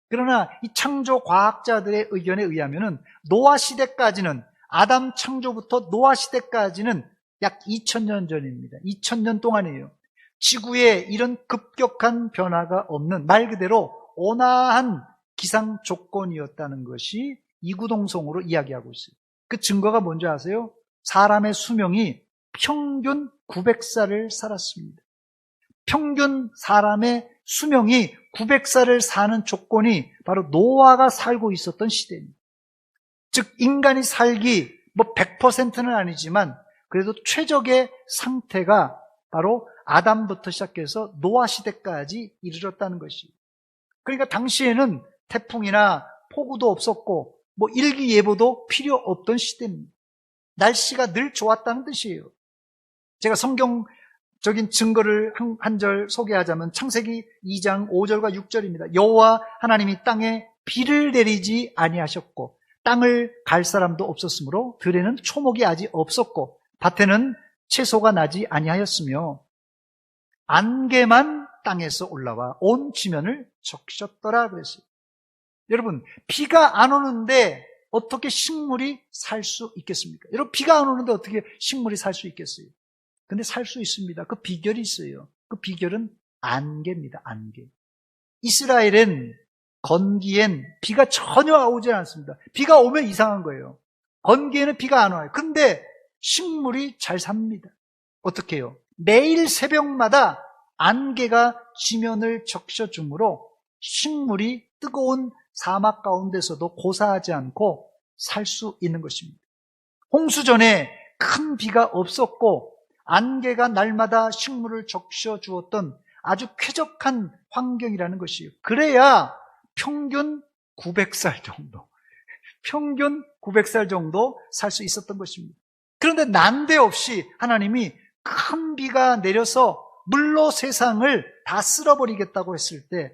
그러나 이 창조 과학자들의 의견에 의하면은 노아 시대까지는, 아담 창조부터 노아 시대까지는 약 2000년 전입니다. 2000년 동안이에요. 지구에 이런 급격한 변화가 없는, 말 그대로 온화한 기상 조건이었다는 것이 이구동성으로 이야기하고 있어요. 그 증거가 뭔지 아세요? 사람의 수명이 평균 900살을 살았습니다. 평균 사람의 수명이 900살을 사는 조건이 바로 노아가 살고 있었던 시대입니다. 즉 인간이 살기 100%는 아니지만 그래도 최적의 상태가 바로 아담부터 시작해서 노아 시대까지 이르렀다는 것이에요. 그러니까 당시에는 태풍이나 폭우도 없었고 일기예보도 필요 없던 시대입니다. 날씨가 늘 좋았다는 뜻이에요. 제가 성경적인 증거를 한 절 소개하자면 창세기 2장 5절과 6절입니다. 여호와 하나님이 땅에 비를 내리지 아니하셨고 땅을 갈 사람도 없었으므로 들에는 초목이 아직 없었고 밭에는 채소가 나지 아니하였으며 안개만 땅에서 올라와 온 지면을 적셨더라 그랬어요. 여러분, 비가 안 오는데 어떻게 식물이 살 수 있겠습니까? 여러분, 비가 안 오는데 어떻게 식물이 살 수 있겠어요? 근데 살 수 있습니다. 그 비결이 있어요. 그 비결은 안개입니다. 안개. 이스라엘은 건기엔 비가 전혀 오지 않습니다. 비가 오면 이상한 거예요. 건기에는 비가 안 와요. 근데 식물이 잘 삽니다. 어떻게 해요? 매일 새벽마다 안개가 지면을 적셔주므로 식물이 뜨거운 사막 가운데서도 고사하지 않고 살 수 있는 것입니다. 홍수 전에 큰 비가 없었고 안개가 날마다 식물을 적셔주었던 아주 쾌적한 환경이라는 것이에요. 그래야 평균 900살 정도 살 수 있었던 것입니다. 그런데 난데없이 하나님이 큰 비가 내려서 물로 세상을 다 쓸어버리겠다고 했을 때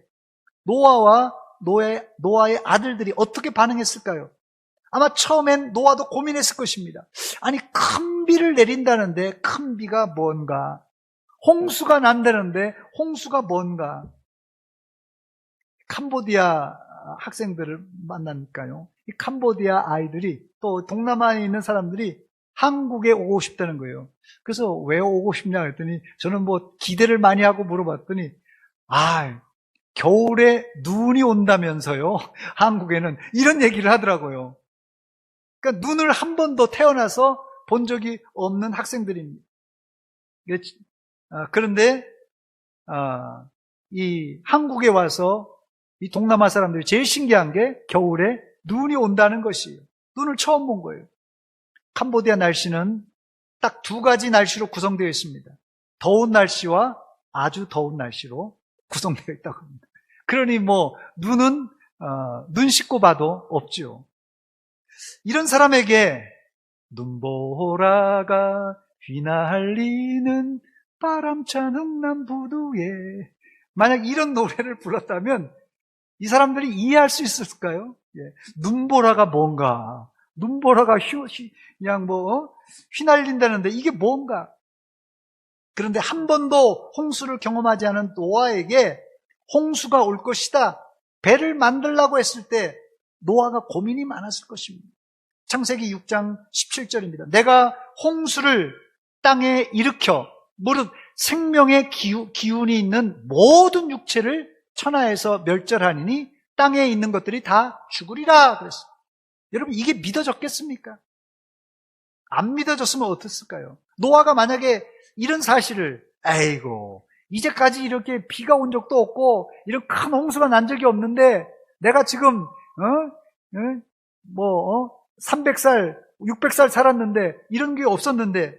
노아와 노아의 아들들이 어떻게 반응했을까요? 아마 처음엔 노아도 고민했을 것입니다. 아니, 큰 비를 내린다는데 큰 비가 뭔가? 홍수가 난다는데 홍수가 뭔가? 캄보디아 학생들을 만나니까요. 이 캄보디아 아이들이 또 동남아에 있는 사람들이 한국에 오고 싶다는 거예요. 그래서 왜 오고 싶냐 했더니 저는 기대를 많이 하고 물어봤더니 겨울에 눈이 온다면서요. 한국에는 이런 얘기를 하더라고요. 그러니까 눈을 한 번도 태어나서 본 적이 없는 학생들입니다. 그런데 이 한국에 와서 이 동남아 사람들이 제일 신기한 게 겨울에 눈이 온다는 것이에요. 눈을 처음 본 거예요. 캄보디아 날씨는 딱 두 가지 날씨로 구성되어 있습니다. 더운 날씨와 아주 더운 날씨로 구성되어 있다고 합니다. 그러니 눈은 눈 씻고 봐도 없죠. 이런 사람에게 눈보라가 휘날리는 바람찬 흥남부두에 만약 이런 노래를 불렀다면 이 사람들이 이해할 수 있을까요? 눈보라가 뭔가, 눈보라가 그냥 휘날린다는데 이게 뭔가. 그런데 한 번도 홍수를 경험하지 않은 노아에게 홍수가 올 것이다, 배를 만들라고 했을 때 노아가 고민이 많았을 것입니다. 창세기 6장 17절입니다. 내가 홍수를 땅에 일으켜 무릇 생명의 기운이 있는 모든 육체를 천하에서 멸절하니니 땅에 있는 것들이 다 죽으리라 그랬어요. 여러분, 이게 믿어졌겠습니까? 안 믿어졌으면 어땠을까요? 노아가 만약에 이런 사실을 이제까지 이렇게 비가 온 적도 없고 이런 큰 홍수가 난 적이 없는데 내가 지금 300살, 600살 살았는데 이런 게 없었는데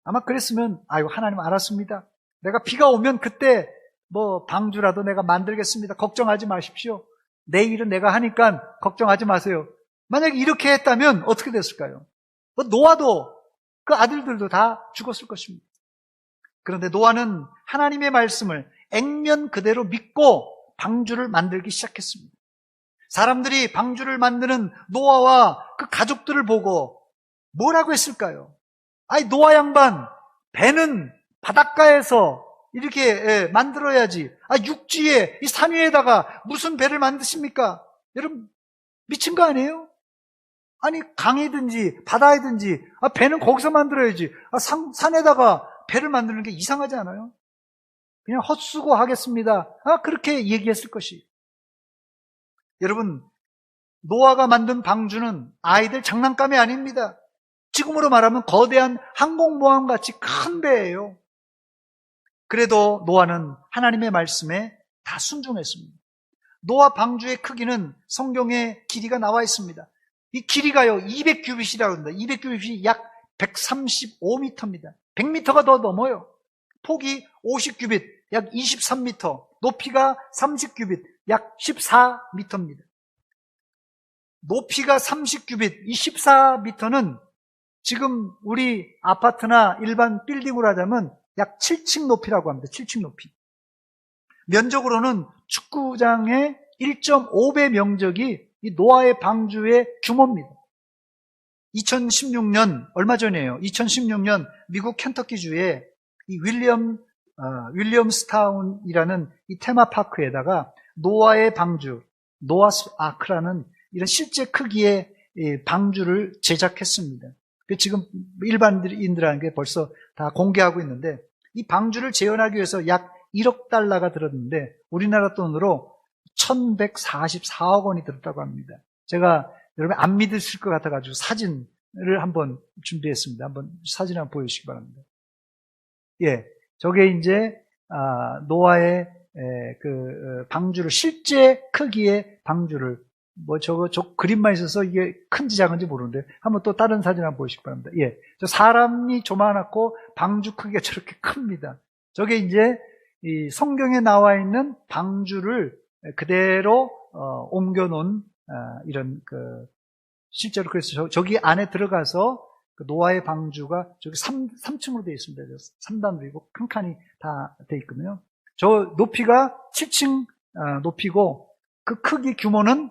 아마 그랬으면 하나님 알았습니다. 내가 비가 오면 그때 방주라도 내가 만들겠습니다. 걱정하지 마십시오. 내 일은 내가 하니까 걱정하지 마세요. 만약에 이렇게 했다면 어떻게 됐을까요? 노아도 그 아들들도 다 죽었을 것입니다. 그런데 노아는 하나님의 말씀을 액면 그대로 믿고 방주를 만들기 시작했습니다. 사람들이 방주를 만드는 노아와 그 가족들을 보고 뭐라고 했을까요? 아이, 노아 양반, 배는 바닷가에서 이렇게 만들어야지. 육지에, 이 산 위에다가 무슨 배를 만드십니까? 여러분, 미친 거 아니에요? 아니, 강이든지 바다이든지 배는 거기서 만들어야지. 산에다가 배를 만드는 게 이상하지 않아요? 그냥 헛수고하겠습니다. 그렇게 얘기했을 것이. 여러분, 노아가 만든 방주는 아이들 장난감이 아닙니다. 지금으로 말하면 거대한 항공모함 같이 큰 배예요. 그래도 노아는 하나님의 말씀에 다 순종했습니다. 노아 방주의 크기는 성경에 길이가 나와 있습니다. 이 길이가요 200규빗이라고 합니다. 200규빗이 약 135m입니다. 100m가 더 넘어요. 폭이 50규빗, 약 23m, 높이가 30규빗, 약 14m입니다. 높이가 30규빗, 24m는 지금 우리 아파트나 일반 빌딩으로 하자면 약 7층 높이라고 합니다. 7층 높이. 면적으로는 축구장의 1.5배 명적이 이 노아의 방주의 규모입니다. 2016년, 얼마 전이에요. 2016년 미국 켄터키주에 이 윌리엄스타운이라는 이 테마파크에다가 노아의 방주, 노아스 아크라는 이런 실제 크기의 방주를 제작했습니다. 지금 일반인들에게 벌써 다 공개하고 있는데 이 방주를 재현하기 위해서 약 1억 달러가 들었는데 우리나라 돈으로 1144억 원이 들었다고 합니다. 제가 여러분 안 믿으실 것 같아가지고 사진을 한번 준비했습니다. 한번 사진 한번 보여주시기 바랍니다. 예, 저게 이제 노아의 그 방주를 실제 크기의 방주를 저 그림만 있어서 이게 큰지 작은지 모르는데 한번 또 다른 사진 한번 보시기 바랍니다. 예, 저 사람이 조만하고 방주 크기가 저렇게 큽니다. 저게 이제 이 성경에 나와 있는 방주를 그대로 옮겨놓은 이런 그 실제로 그래서 저기 안에 들어가서 그 노아의 방주가 저기 3층으로 되어 있습니다. 3단으로 큰 칸이 다 되어 있거든요. 저 높이가 7층 높이고 그 크기 규모는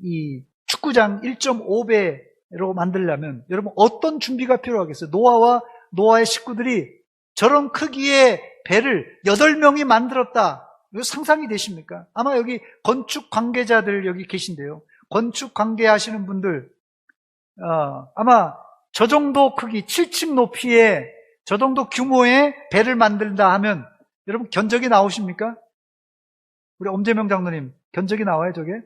이 축구장 1.5배로 만들려면 여러분 어떤 준비가 필요하겠어요? 노아와 노아의 식구들이 저런 크기의 배를 8명이 만들었다. 이거 상상이 되십니까? 아마 여기 건축 관계자들 여기 계신데요. 건축 관계하시는 분들 아마 저 정도 크기 7층 높이의 저 정도 규모의 배를 만든다 하면 여러분 견적이 나오십니까? 우리 엄재명 장로님 견적이 나와요 저게?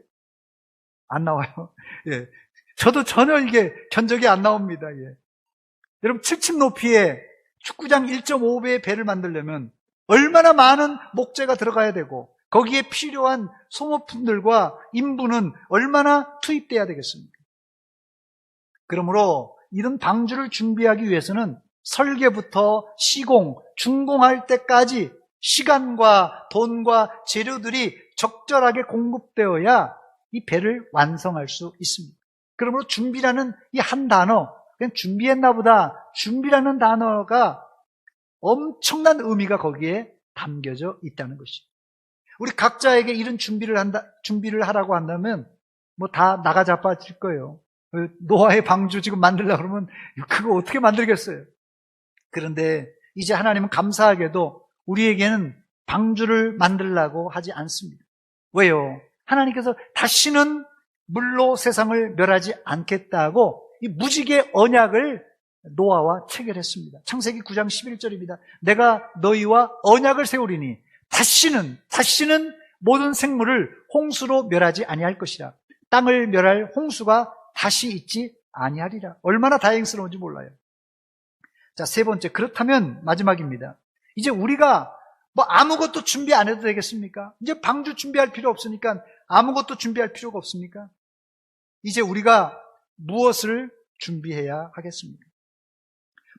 안 나와요. 예. 저도 전혀 이게 견적이 안 나옵니다. 예. 여러분 7층 높이의 축구장 1.5배의 배를 만들려면 얼마나 많은 목재가 들어가야 되고 거기에 필요한 소모품들과 인부는 얼마나 투입돼야 되겠습니까? 그러므로 이런 방주를 준비하기 위해서는 설계부터 시공, 준공할 때까지 시간과 돈과 재료들이 적절하게 공급되어야 이 배를 완성할 수 있습니다. 그러므로 준비라는 이 한 단어, 그냥 준비했나 보다, 준비라는 단어가 엄청난 의미가 거기에 담겨져 있다는 것이죠. 우리 각자에게 이런 준비를 하라고 한다면 뭐 다 나가 자빠질 거예요. 노아의 방주 지금 만들려고 그러면 그거 어떻게 만들겠어요? 그런데 이제 하나님은 감사하게도 우리에게는 방주를 만들려고 하지 않습니다. 왜요? 하나님께서 다시는 물로 세상을 멸하지 않겠다고 이 무지개 언약을 노아와 체결했습니다. 창세기 9장 11절입니다. 내가 너희와 언약을 세우리니 다시는 모든 생물을 홍수로 멸하지 아니할 것이라. 땅을 멸할 홍수가 다시 있지 아니하리라. 얼마나 다행스러운지 몰라요. 자, 세 번째. 그렇다면 마지막입니다. 이제 우리가 뭐 아무것도 준비 안 해도 되겠습니까? 이제 방주 준비할 필요 없으니까 아무것도 준비할 필요가 없습니까? 이제 우리가 무엇을 준비해야 하겠습니까?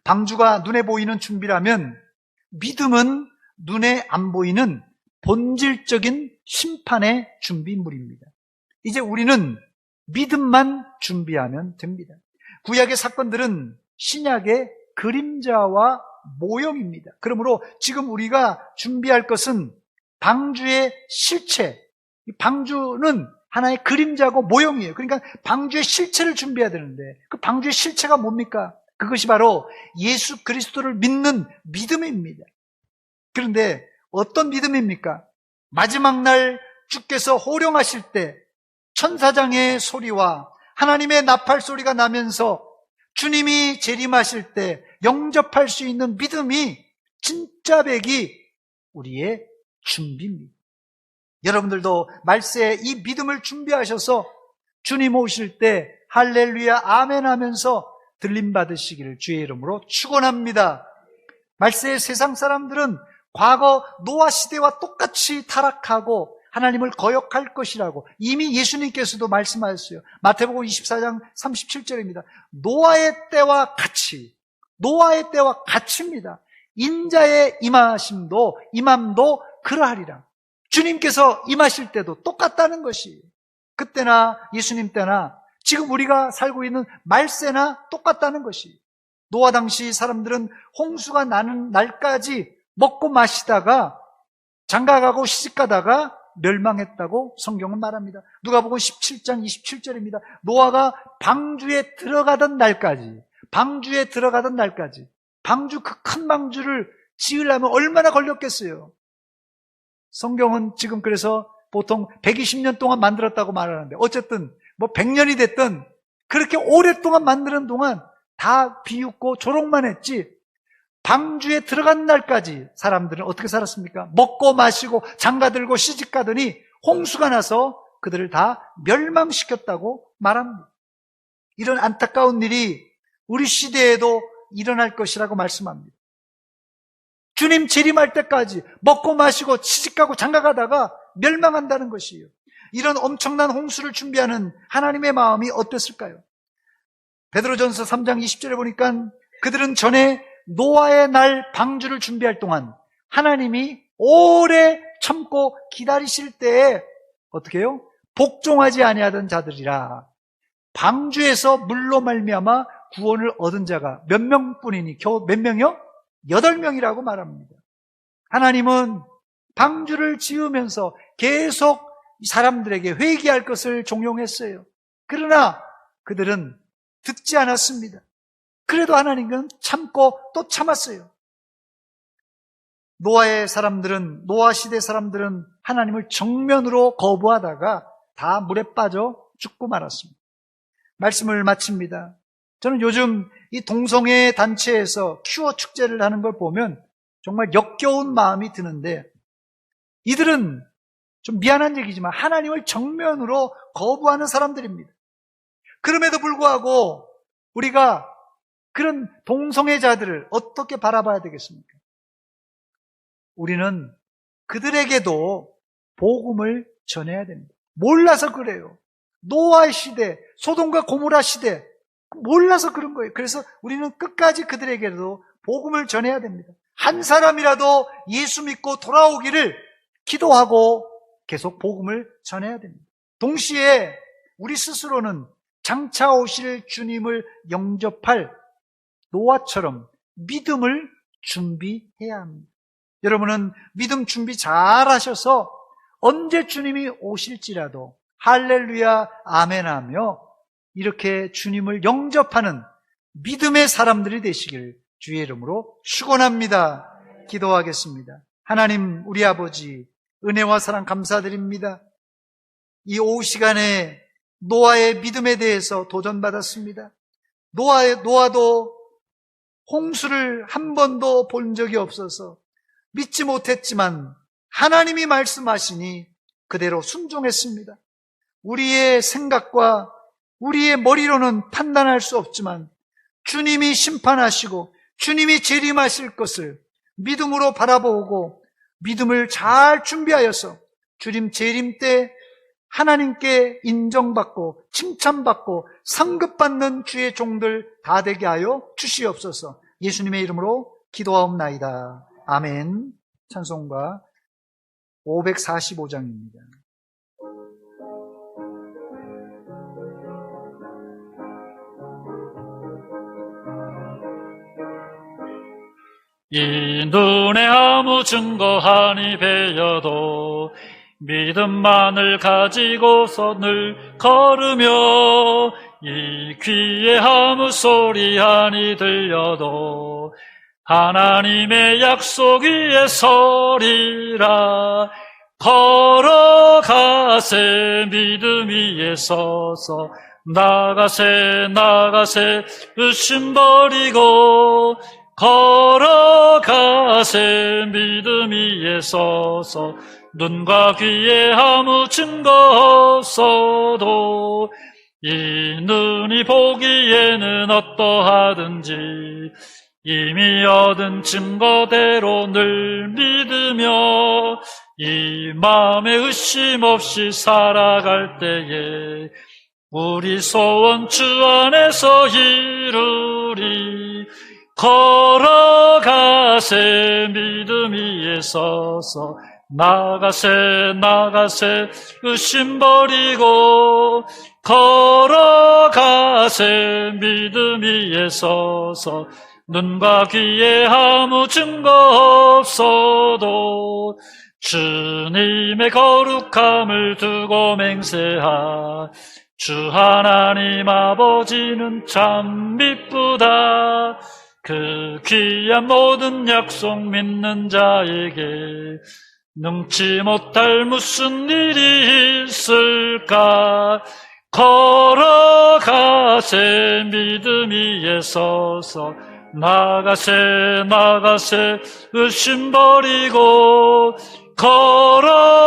방주가 눈에 보이는 준비라면 믿음은 눈에 안 보이는 본질적인 심판의 준비물입니다. 이제 우리는 믿음만 준비하면 됩니다. 구약의 사건들은 신약의 그림자와 모형입니다. 그러므로 지금 우리가 준비할 것은 방주의 실체. 이 방주는 하나의 그림자고 모형이에요. 그러니까 방주의 실체를 준비해야 되는데 그 방주의 실체가 뭡니까? 그것이 바로 예수 그리스도를 믿는 믿음입니다. 그런데 어떤 믿음입니까? 마지막 날 주께서 호령하실 때 천사장의 소리와 하나님의 나팔 소리가 나면서 주님이 재림하실 때 영접할 수 있는 믿음이 진짜 백이 우리의 준비입니다. 여러분들도 말세에 이 믿음을 준비하셔서 주님 오실 때 할렐루야 아멘 하면서 들림 받으시기를 주의 이름으로 축원합니다. 말세의 세상 사람들은 과거 노아 시대와 똑같이 타락하고 하나님을 거역할 것이라고 이미 예수님께서도 말씀하셨어요. 마태복음 24장 37절입니다. 노아의 때와 같이입니다. 인자의 임함도 그러하리라. 주님께서 임하실 때도 똑같다는 것이 그때나 예수님 때나 지금 우리가 살고 있는 말세나 똑같다는 것이 노아 당시 사람들은 홍수가 나는 날까지 먹고 마시다가 장가가고 시집가다가 멸망했다고 성경은 말합니다. 누가복음 17장 27절입니다. 노아가 방주에 들어가던 날까지 방주 그 큰 방주를 지으려면 얼마나 걸렸겠어요. 성경은 지금 그래서 보통 120년 동안 만들었다고 말하는데 어쨌든 뭐 100년이 됐든 그렇게 오랫동안 만드는 동안 다 비웃고 조롱만 했지 방주에 들어간 날까지 사람들은 어떻게 살았습니까? 먹고 마시고 장가들고 시집가더니 홍수가 나서 그들을 다 멸망시켰다고 말합니다. 이런 안타까운 일이 우리 시대에도 일어날 것이라고 말씀합니다. 주님 재림할 때까지 먹고 마시고 시집가고 장가가다가 멸망한다는 것이에요. 이런 엄청난 홍수를 준비하는 하나님의 마음이 어땠을까요? 베드로전서 3장 20절에 보니까 그들은 전에 노아의 날 방주를 준비할 동안 하나님이 오래 참고 기다리실 때에 어떻게 해요? 복종하지 아니하던 자들이라. 방주에서 물로 말미암아 구원을 얻은 자가 몇 명뿐이니 겨우 몇 명이요? 8명이라고 말합니다. 하나님은 방주를 지으면서 계속 사람들에게 회개할 것을 종용했어요. 그러나 그들은 듣지 않았습니다. 그래도 하나님은 참고 또 참았어요. 노아 시대 사람들은 하나님을 정면으로 거부하다가 다 물에 빠져 죽고 말았습니다. 말씀을 마칩니다. 저는 요즘 이 동성애 단체에서 큐어 축제를 하는 걸 보면 정말 역겨운 마음이 드는데 이들은 좀 미안한 얘기지만 하나님을 정면으로 거부하는 사람들입니다. 그럼에도 불구하고 우리가 그런 동성애자들을 어떻게 바라봐야 되겠습니까? 우리는 그들에게도 복음을 전해야 됩니다. 몰라서 그래요. 노아 시대, 소돔과 고모라 시대 몰라서 그런 거예요. 그래서 우리는 끝까지 그들에게도 복음을 전해야 됩니다. 한 사람이라도 예수 믿고 돌아오기를 기도하고 계속 복음을 전해야 됩니다. 동시에 우리 스스로는 장차 오실 주님을 영접할 노아처럼 믿음을 준비해야 합니다. 여러분은 믿음 준비 잘 하셔서 언제 주님이 오실지라도 할렐루야 아멘 하며 이렇게 주님을 영접하는 믿음의 사람들이 되시길 주의 이름으로 축원합니다. 기도하겠습니다. 하나님 우리 아버지 은혜와 사랑 감사드립니다. 이 오후 시간에 노아의 믿음에 대해서 도전받았습니다. 노아도 홍수를 한 번도 본 적이 없어서 믿지 못했지만 하나님이 말씀하시니 그대로 순종했습니다. 우리의 생각과 우리의 머리로는 판단할 수 없지만 주님이 심판하시고 주님이 재림하실 것을 믿음으로 바라보고 믿음을 잘 준비하여서 주님 재림 때 하나님께 인정받고 칭찬받고 상급받는 주의 종들 다 되게 하여 주시옵소서. 예수님의 이름으로 기도하옵나이다. 아멘. 찬송가 545장입니다. 이 눈에 아무 증거 한이 베여도 믿음만을 가지고서 늘 걸으며 이 귀에 아무 소리 한이 들려도 하나님의 약속 위에 서리라. 걸어가세 믿음 위에 서서 나가세 의심 버리고 걸어가세 믿음 위에 서서 눈과 귀에 아무 증거 없어도 이 눈이 보기에는 어떠하든지 이미 얻은 증거대로 늘 믿으며 이 마음에 의심 없이 살아갈 때에 우리 소원 주 안에서 이루리. 걸어가세 믿음 위에 서서 나가세 의심 버리고 걸어가세 믿음 위에 서서 눈과 귀에 아무 증거 없어도 주님의 거룩함을 두고 맹세하. 주 하나님 아버지는 참 미쁘다. 그 귀한 모든 약속 믿는 자에게 능치 못할 무슨 일이 있을까. 걸어가세 믿음 위에 서서 나가세 의심 버리고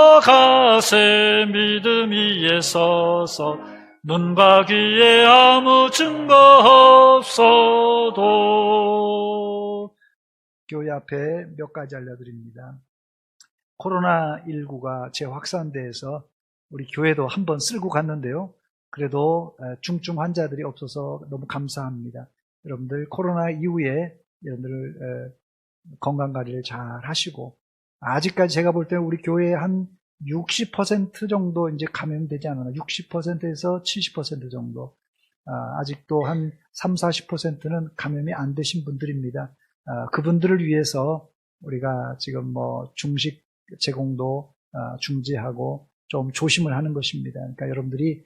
걸어가세 믿음 위에 서서 눈과 귀에 아무 증거 없어도. 교회 앞에 몇 가지 알려드립니다. 코로나19가 재확산돼서 우리 교회도 한번 쓸고 갔는데요. 그래도 중증 환자들이 없어서 너무 감사합니다. 여러분들 코로나 이후에 여러분들 건강관리를 잘 하시고, 아직까지 제가 볼 때는 우리 교회에 한 60% 정도 이제 감염되지 않았나, 60%에서 70% 정도, 아직도 한 30-40%는 감염이 안 되신 분들입니다. 그분들을 위해서 우리가 지금 중식 제공도 중지하고 좀 조심을 하는 것입니다. 그러니까 여러분들이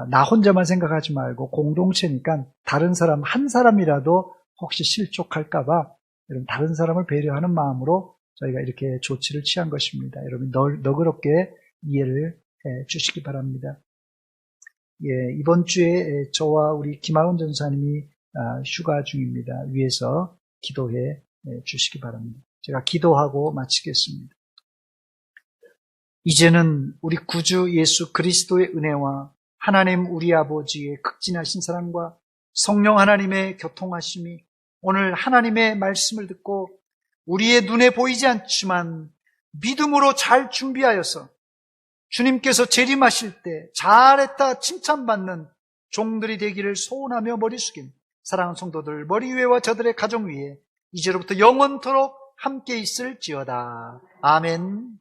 나 혼자만 생각하지 말고 공동체니까 다른 사람 한 사람이라도 혹시 실족할까봐 여러분 다른 사람을 배려하는 마음으로 저희가 이렇게 조치를 취한 것입니다. 여러분 너그럽게 이해를 해 주시기 바랍니다. 예, 이번 주에 저와 우리 김하은 전사님이 휴가 중입니다. 위에서 기도해 주시기 바랍니다. 제가 기도하고 마치겠습니다. 이제는 우리 구주 예수 그리스도의 은혜와 하나님 우리 아버지의 극진하신 사랑과 성령 하나님의 교통하심이 오늘 하나님의 말씀을 듣고 우리의 눈에 보이지 않지만 믿음으로 잘 준비하여서 주님께서 재림하실 때 잘했다 칭찬받는 종들이 되기를 소원하며 머리 숙인 사랑하는 성도들 머리 위에와 저들의 가정 위에 이제로부터 영원토록 함께 있을지어다. 아멘.